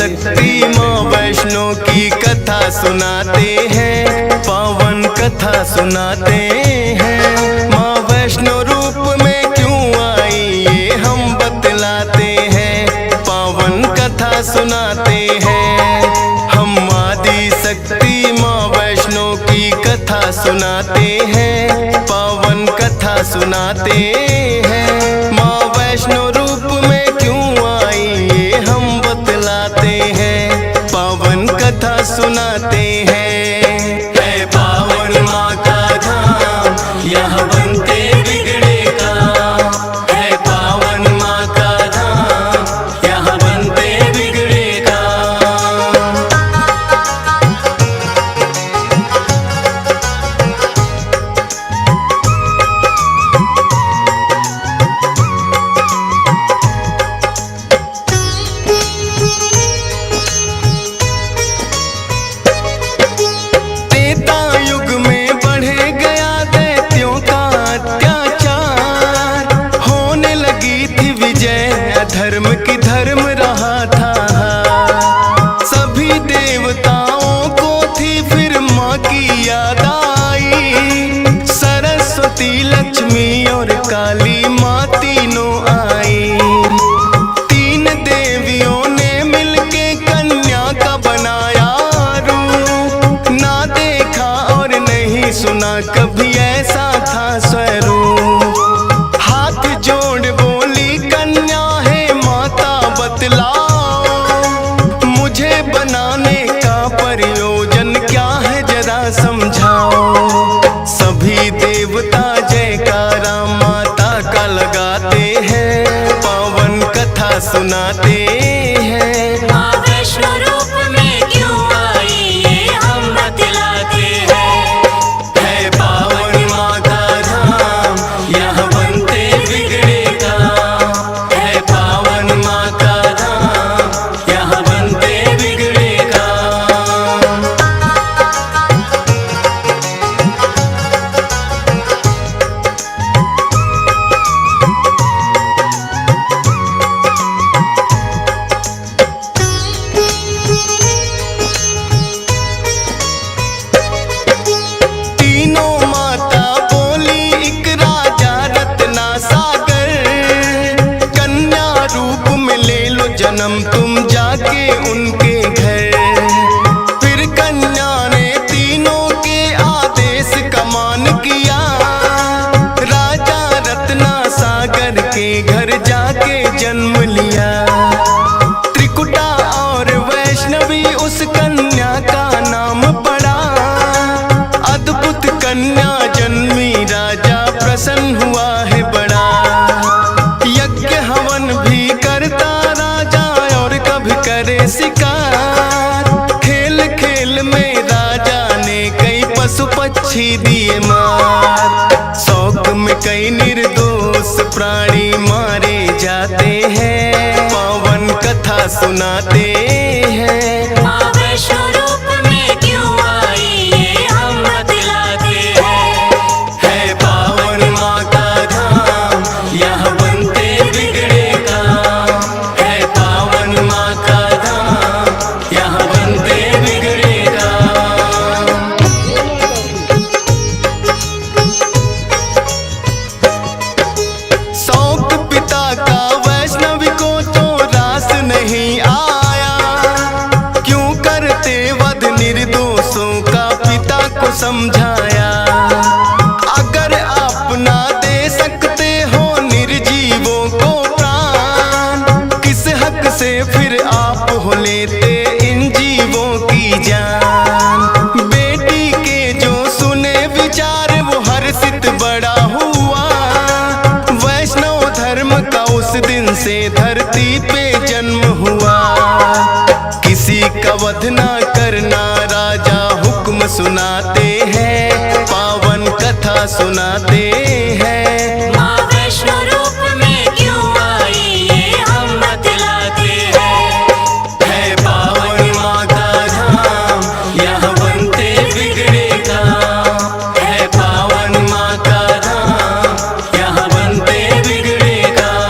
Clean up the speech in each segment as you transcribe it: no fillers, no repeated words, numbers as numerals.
शक्ति माँ वैष्णो की कथा सुनाते हैं, पावन कथा सुनाते हैं। माँ वैष्णो रूप में क्यों आई ये हम बतलाते हैं, पावन कथा सुनाते हैं। हम आदि शक्ति माँ वैष्णो की कथा सुनाते हैं, पावन कथा सुनाते हैं। माँ वैष्णो रूप में क्यों आई ये हम बतलाते हैं, पावन कथा सुनाते हैं। है पावन माँ का धाम यहाँ बनते बिगड़े काम, है पावन माँ का धाम यहाँ बनते बिगड़े काम। धर्म की धर्म रहा था, सभी देवताओं को थी फिर माँ की याद आई। सरस्वती लक्ष्मी और काली माँ तीनों आई। तीन देवियों ने मिलके कन्या का बनाया रूप, ना देखा और नहीं सुना कभी ऐसा था स्वरूप। हाथ जोड़ बोली कन्या बतलाओ, मुझे बनाने का प्रयोजन क्या है जरा समझाओ। सभी देवता जयकारा माता का लगाते हैं, पावन कथा सुनाते हैं। माँ वैष्णो रूप में क्यों आई ये हम बतलाते हैं। है पावन माँ का धाम यहाँ बनते बिगड़े काम, है पावन माँ का जन्म तुम जाके उनके घर। फिर कन्या ने तीनों के आदेश का मान किया, राजा रत्ना सागर के घर जाके जन्म लिया। त्रिकुटा और वैष्णवी उस कन्या का नाम पड़ा, अद्भुत कन्या जन्मी राजा प्रसन्न हुआ है बड़ा। यज्ञ हवन भी करता करे शिकार, खेल खेल में राजा ने कई पशु पक्षी दिए मार। शौक में कई निर्दोष प्राणी मारे जाते हैं, पावन कथा सुनाते हैं। माँ वैष्णो रूप में क्यों आई ये हम बतलाते हैं। है पावन माँ का धाम यहाँ बनते बिगड़े काम, है पावन माँ का यहाँ बनते बिगड़े काम। शौक पिता का वैष्णवी को तो रास नहीं आया, क्यों करते वध निर्दोषों का पिता को समझाया। अगर आप ना दे सकते हो निर्जीवों को प्राण, किस हक से फिर आप हो लेते इन जीवों की जान। बेटी के जो सुने विचार वो हर्षित बड़ा हुआ, वैष्णव धर्म का उस दिन से धरती पे जन्म हुआ। किसी का वध ना करना राजा हुक्म सुनाते हैं, पावन कथा सुनाते हैं। माँ वैष्णो रूप में क्यों आई ये हम बतलाते हैं। है पावन माँ का धाम यहाँ बनते बिगड़े काम, है पावन माँ का धाम यहाँ बनते बिगड़े काम।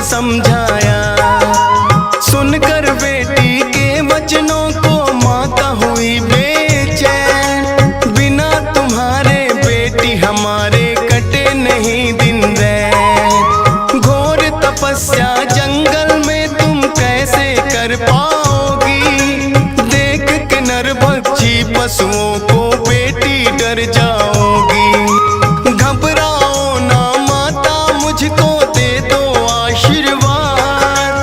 समझाया। सुनकर बेटी के वचनों को माता हुई बेचैन। बिना तुम्हारे बेटी हमारे कटे नहीं दिन रैन। घोर तपस्या जंगल में तुम कैसे कर पाओगी। देख के नरभक्षी पशुओं को बेटी डर जाओगी। घबराओ ना माता, मुझको दे दो आशीर्वाद।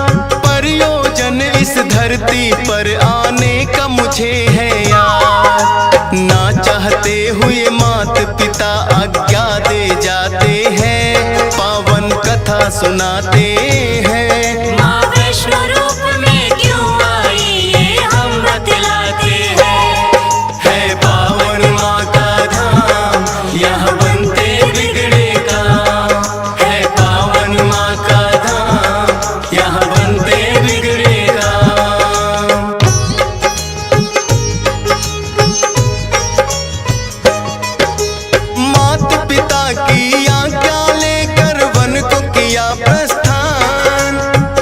प्रयोजन इस धरती पर आने का मुझे है याद। ना चाहते हुए मात पिता आज्ञा दे जाते हैं। पावन कथा सुनाते हैं। माँ वैष्णो रूप में क्यों आई ये हम बतलाते हैं। है पावन माँ का धाम, यहाँ बनते बिगड़े काम। है पावन माँ का धाम, यहाँ बनते बिगड़े काम। माता पिता की आज्ञा लेकर वन को किया प्रस्थान।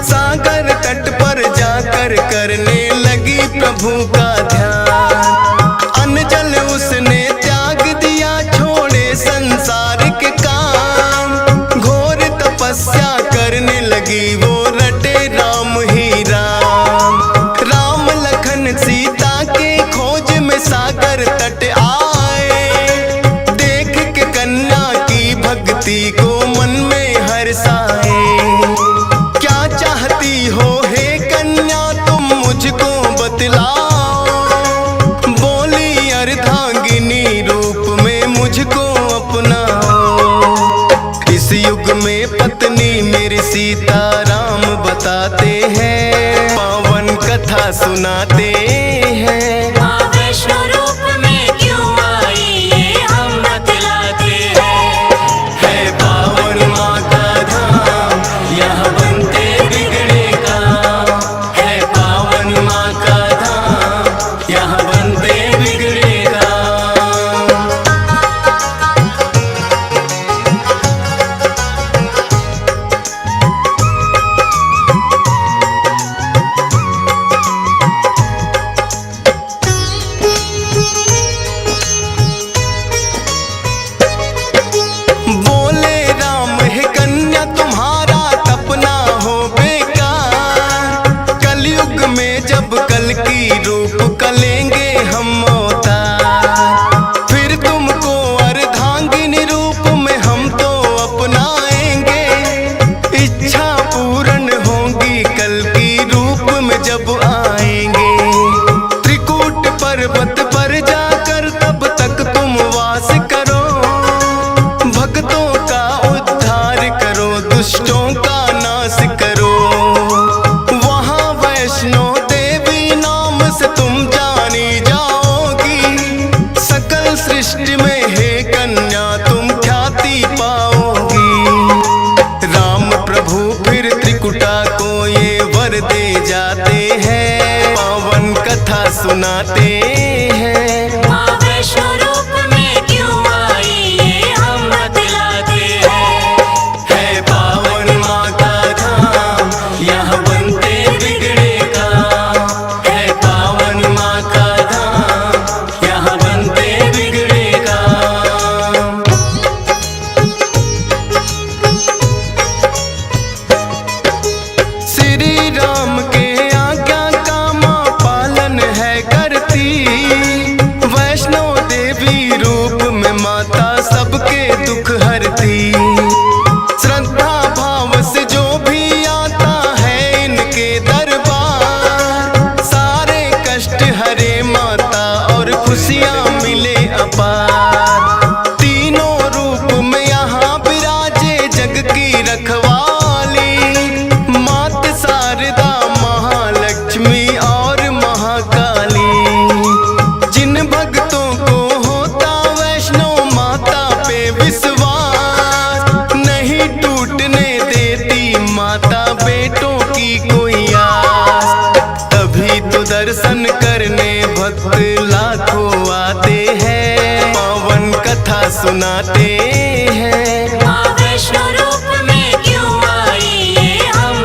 सागर तट पर जाकर करने लगी प्रभु का ध्यान। अन्न जल उसने त्याग दिया, छोड़े संसार के काम। घोर तपस्या करने लगी वो, रटे राम ही राम। राम लखन सीता के खोज में सागर तट आए। देख के कन्या की भक्ति को मन में हर्षाए। क्या चाहती हो हे कन्या तुम मुझको बतलाओ। बोली अर्धांगिनी रूप में मुझको अपनाओ। इस युग में पत्नी मेरी सीता राम बताते हैं। पावन कथा सुनाते हैं। माँ वैष्णो रूप में क्यों आई ये हम बतलाते हैं। है पावन माँ का धाम, यहाँ बनते बिगड़े काम। है पावन माँ का धाम, यहाँ बनते बिगड़े काम। बोले राम है कन्या तुम्हारा तपना हो बेकार। कलयुग में जब कल की रूप कलेंगे हम अवतार। फिर तुमको अर्धांगिनी रूप में हम तो अपनाएंगे। इच्छा पूर्ण होगी कल की रूप में जब आएंगे। त्रिकूट पर्वत पर जाकर तब तक तुम वास करो। भक्तों का उद्धार करो, दुष्टों का नाश करो। वहाँ वैष्णो देवी नाम से तुम जानी जाओगी। सकल सृष्टि में हे कन्या तुम ख्याति पाओगी। राम प्रभु फिर त्रिकुटा को ये वर दे जाते हैं। पावन कथा सुनाते हैं। माँ वैष्णो रूप में क्यों आई ये हम बतलाते हैं। है पावन माँ का धाम, यहाँ बनते बिगड़े काम। है पावन माँ का धाम, यहाँ बनते बिगड़े काम। श्री राम के आज्ञा का माँ पालन है करती। वैष्णो देवी रूप में माता सबके दुख हरती। श्रद्धा भाव से जो भी आता है इनके दरबार। सारे कष्ट हरे माता और खुशियाँ मिले अपार। तीनों रूप में यहाँ विराजे जग की रखवाली। मात शारदा महालक्ष्मी और महाकाली। जिन भक्तों को होता वैष्णो माता पे विश्वास। नहीं टूटने देती माता बेटों की कोई आस। तभी तो दर्शन करने भक्त लाखों आते हैं। पावन कथा सुनाते हैं। माँ वैष्णो रूप में क्यों आई ये हम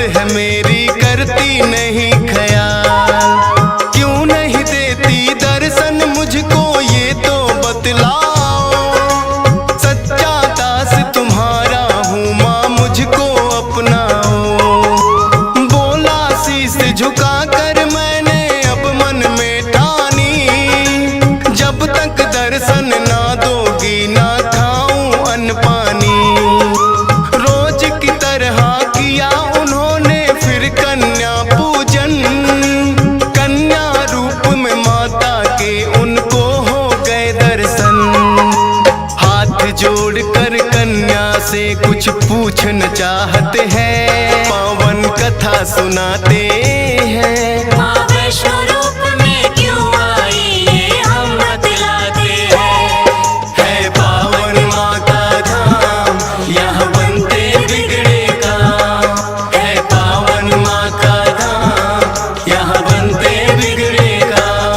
है मेरी करती नहीं ख्याल, क्यों नहीं देती दर्शन मुझको ये तो बतलाओ। सच्चा दास तुम्हारा हूँ माँ मुझको अपनाओ। बोला शीश झुका कर मैंने अब मन में ठानी, जब तक दर्शन ना दोगी ना खाऊं अन्न पानी। रोज की तरह किया उन्होंने फिर कन्या पूजन, कन्या रूप में माता के उनको हो गए दर्शन। हाथ जोड़कर कन्या से कुछ पूछना चाहते हैं, पावन कथा सुनाते हैं। माँ वैष्णो रूप में क्यों आई ये हम बतलाते हैं। है पावन माँ का धाम, यहाँ बनते बिगड़े काम। है पावन माँ का धाम, यहाँ बनते बिगड़े काम।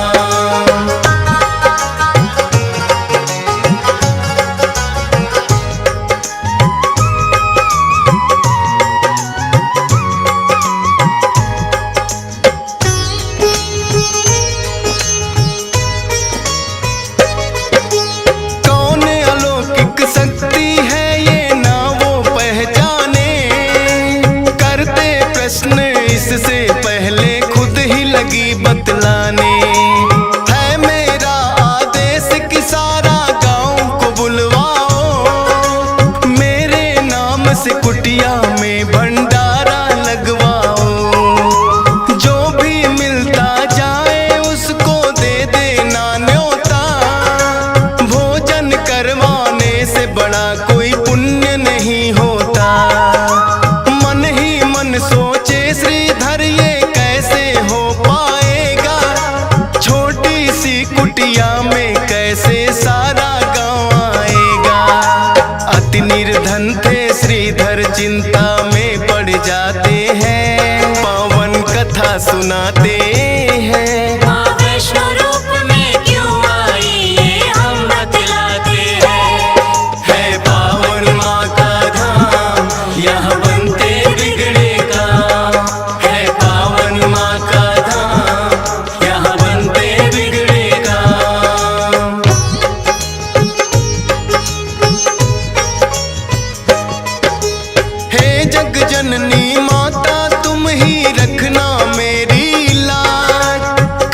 कौन अलौकिक शक्ति है ये ना वो पहचाने, करते प्रश्न इससे पहले खुद ही लगी बतलाने। है मेरा आदेश कि सारा गांव को बुलवाओ, मेरे नाम से कुटिया में भंडारा लगवाओ। जो भी मिलता जाए उसको दे देना न्योता, भोजन करवाने से बड़ा कोई पुण्य नहीं होता। मन ही मन सोचे श्रीधर ये कैसे हो पाएगा, छोटी सी कुटिया में कैसे सारा गांव आएगा। अति निर्धन थे श्रीधर चिंता में पड़ जाते हैं, पावन कथा सुनाते हैं। माँ वैष्णो रूप में क्यों आई ये हम बतलाते हैं। है पावन माँ का धाम, यहाँ बनते बिगड़े काम। है पावन माँ का धाम, यहाँ बनते बिगड़े काम। हे जग जननी माता तुम ही रखना मेरी लाज,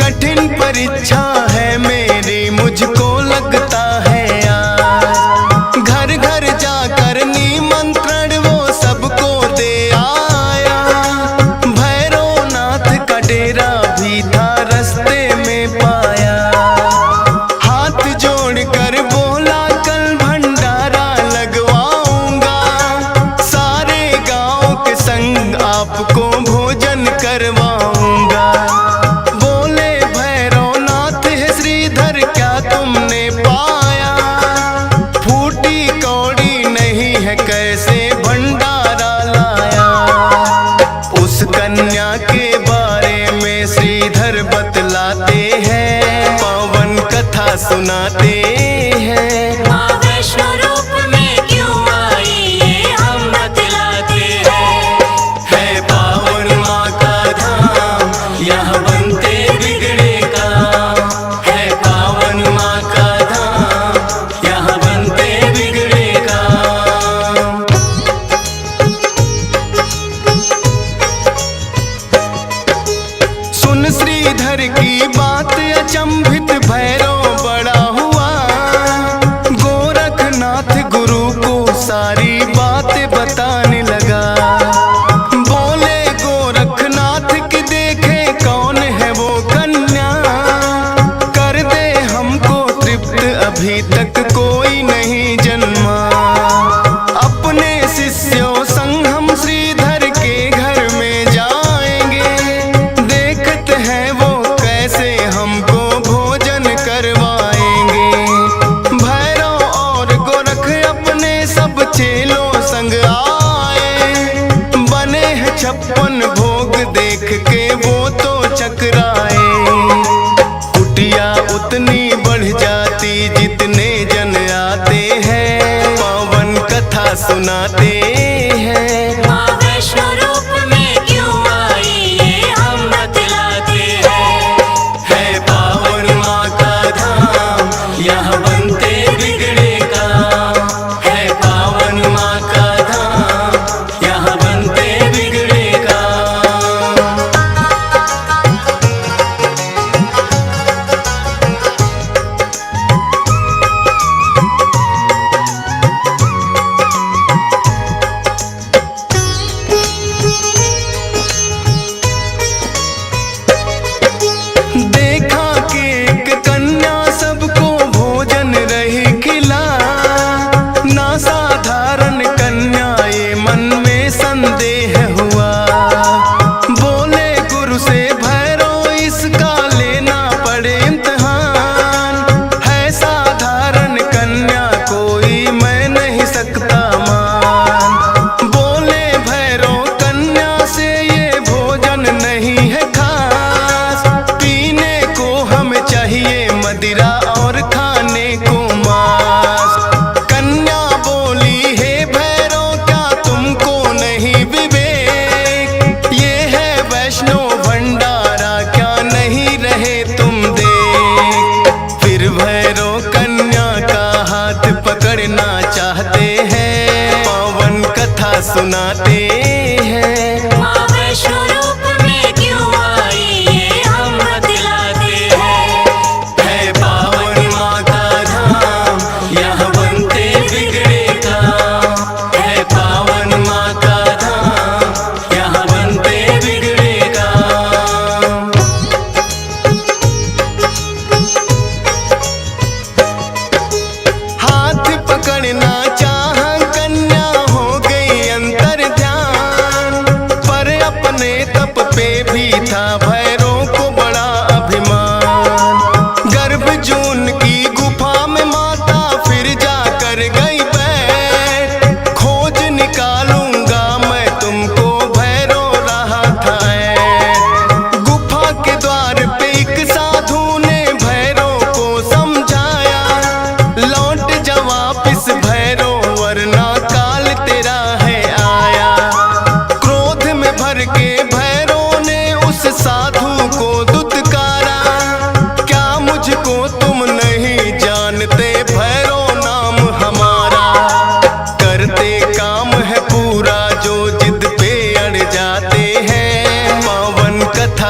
कठिन परीक्षा है मेरी मुझको लगता है आज। घर घर जाकर निमंत्रण वो सबको दे आया, भैरवनाथ का डेरा भी था रास्ते में पाया। हाथ जोड़कर बोला कल भंडारा लगवाऊंगा, सारे गांव के संग आपको भोजन करवाऊंगा। बोले भैरवनाथ है श्रीधर क्या तुमने पाया, फूटी कौड़ी नहीं है कैसे भंडारा लाया। उस कन्या के बारे में श्रीधर बतलाते हैं, पावन कथा सुनाते हैं। माँ वैष्णो रूप में क्यों आई ये हम बतलाते हैं। है पावन माँ का धाम, यहाँ बनते बिगड़े काम। है पावन माँ का धाम, यहाँ बनते बिगड़े काम। सुन श्रीधर की बात अचंभित भैरव बड़ा हुआ, गोरखनाथ गुरु को सारी बात बताने लगा। बोले गोरखनाथ की देखे कौन है वो कन्या, कर दे हमको तृप्त अभी तक कोई नहीं जन्मा। अपने शिष्यों संग हम श्रीधर के घर में जाएंगे, देखते हैं वो कैसे हमको भोजन करवाएंगे। भैरव और गोरख अपने सब चेलों संग आए, बने हैं 56 भोग देख के वो तो चकराए। कुटिया उतनी बढ़ जाती जितने जन आते हैं, पावन कथा सुनाते हैं। माँ वैष्णो रूप में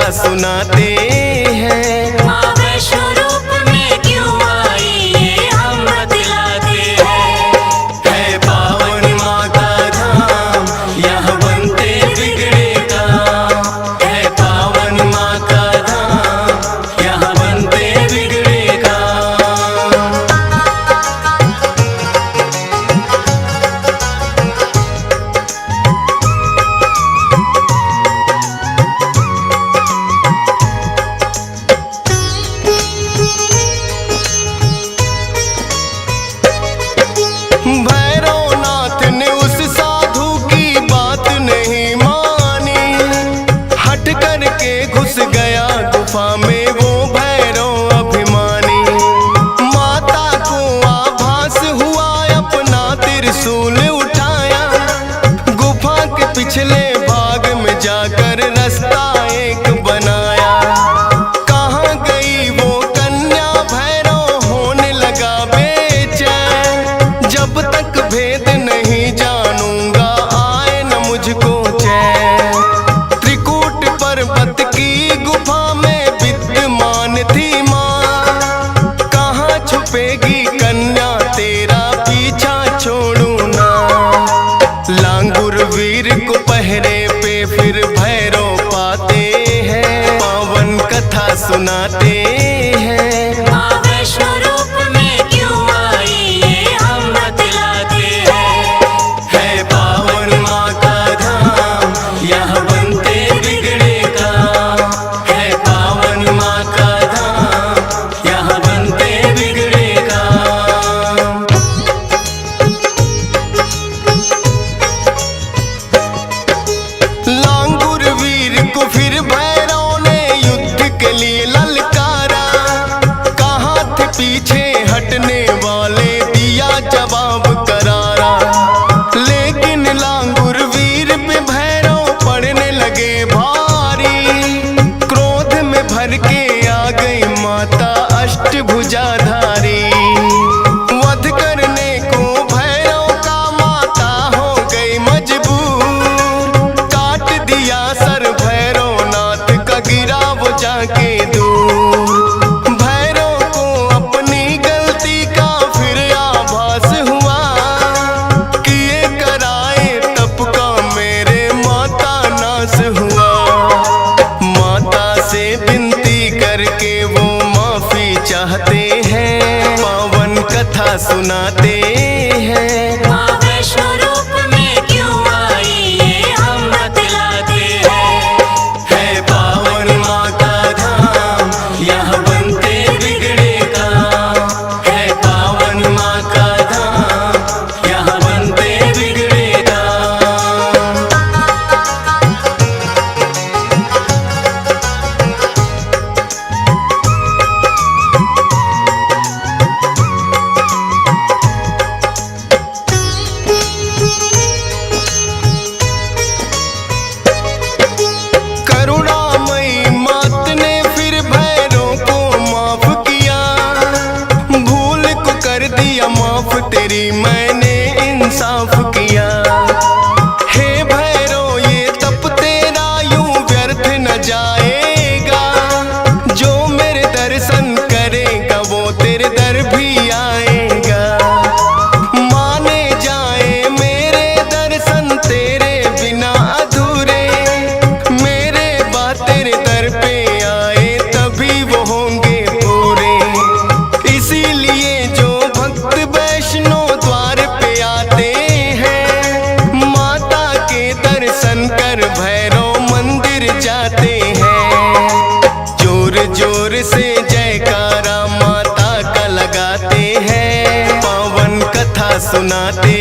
कथा सुनाते हैं। माँ वैष्णो रूप में क्यों आई ये हम बतलाते हैं। है पावन माँ का धाम, यहाँ बनते बिगड़े काम। है पावन माँ का धाम, यहाँ बनते बिगड़े काम। भैरवनाथ ने उस साधु की बात नहीं मानी, हट करके घुस गया गुफा में वो भैरव अभिमानी। माता को आभास हुआ, अपना त्रिशूल उठाया, गुफा के पिछले भाग में जाकर रास्ता एक बनाया। कहाँ गई वो कन्या, भैरव होने लगा बेचैन। जब तक भेद नहीं जानूंगा आए न मुझको चैन। त्रिकूट पर्वत की गुफा में विद्यमान थी माँ, कहाँ छुपेगी कन्या तेरा पीछा छोड़ू ना। लांगुर वीर को पहरे पे फिर भैरव पाते हैं, पावन कथा सुनाते हैं। माँ वैष्णो रूप में क्यों आई ये हम बतलाते हैं। है पावन माँ का धाम, यहाँ बनते बिगड़े काम। है पावन माँ का धाम, यहाँ बनते बिगड़े काम। लांगुर वीर को फिर भैरव ने युद्ध के लिए ललकारा। कहाँ थे पीछे हटने वाले, दिया जवाब करारा। लेकिन लांगुर वीर पे भैरव पड़ने लगे भारी। क्रोध में भर के आ गई माता अष्टभुजाधारी। वध करने को भैरव का माता हो गई मजबूर। काट दिया सर भैरवनाथ का, गिरा वो जाके दूर। भैरव को अपनी गलती का फिर आभास हुआ, किए कराए तप का मेरे माता नाश हुआ। माता से विनती करके वो माफी चाहते हैं, पावन कथा सुनाते हैं। माँ वैष्णो रूप में क्यों आई ये हम बतलाते हैं। है पावन माँ का धाम, यहाँ बनते बिगड़े काम। है पावन माँ का धाम, यहाँ बनते बिगड़े काम। करुणामयी मात ने फिर भैरव को माफ किया। भूल को कर दिया माफ, तेरी मैंने इंसाफ किया। हे भैरव ये तप तेरा यूं व्यर्थ न जाएगा। जो मेरे दर्शन करेगा वो तेरे दर भी आएगा। माने जाए मेरे दर्शन तेरे बिना अधूरे। मेरे बाद तेरे दर पे आए तभी वो होंगे पूरे। इसीलिए जो भक्त वैष्णो द्वार पे आते हैं, माता के दर्शन कर भैरव मंदिर जाते हैं। जोर जोर से जयकारा माता का लगाते हैं, पावन कथा सुनाते